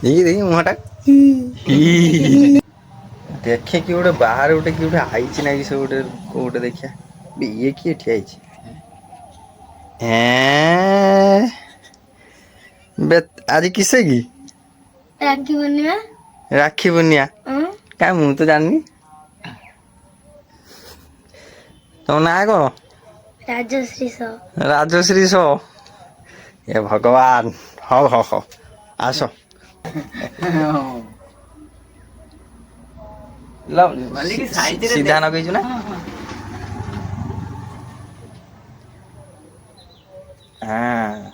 देखी देखी मुहटा देखे कि गोटे बाहर गोटे कि गोटे आईची ना कि से गोटे कोटे देखिया ये किए ठिया आईची बे आज किसे की राखी पूर्णिमा राखी पूर्णिमा क्या मुझे तो जाननी तुम ना कौन राजश्री सो राजश्री सो ये भगवान हो आसो सीधा न कही ना हाँ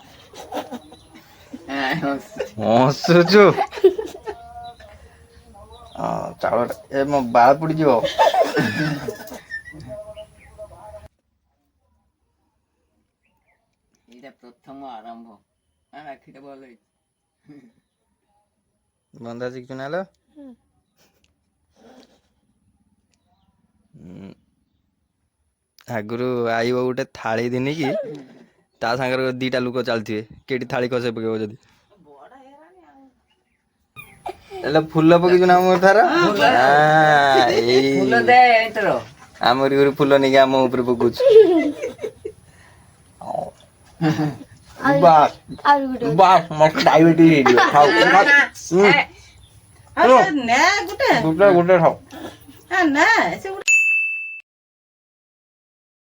हसुचु चाउल ए मो बाल पड़ी जीवो এটা প্রথম আরম্ভ রাখিটা ভালো হয়েছে बंदा जी क्यों नालो आगुरु आईब गोटे थाली दिन की ता सागर दीटा लोक चलते केटी थाली कसे पकेब जदि एला फूल पकेजु ना मोर थारा ফুল দে এতর आमर गुरु फूल नहीं आम ऊपर पकुच बास बास मस्त डायबिटीज हे दियो खाओ ନା ଗୋଟେ गुटे गुटे खाओ ନା ସେ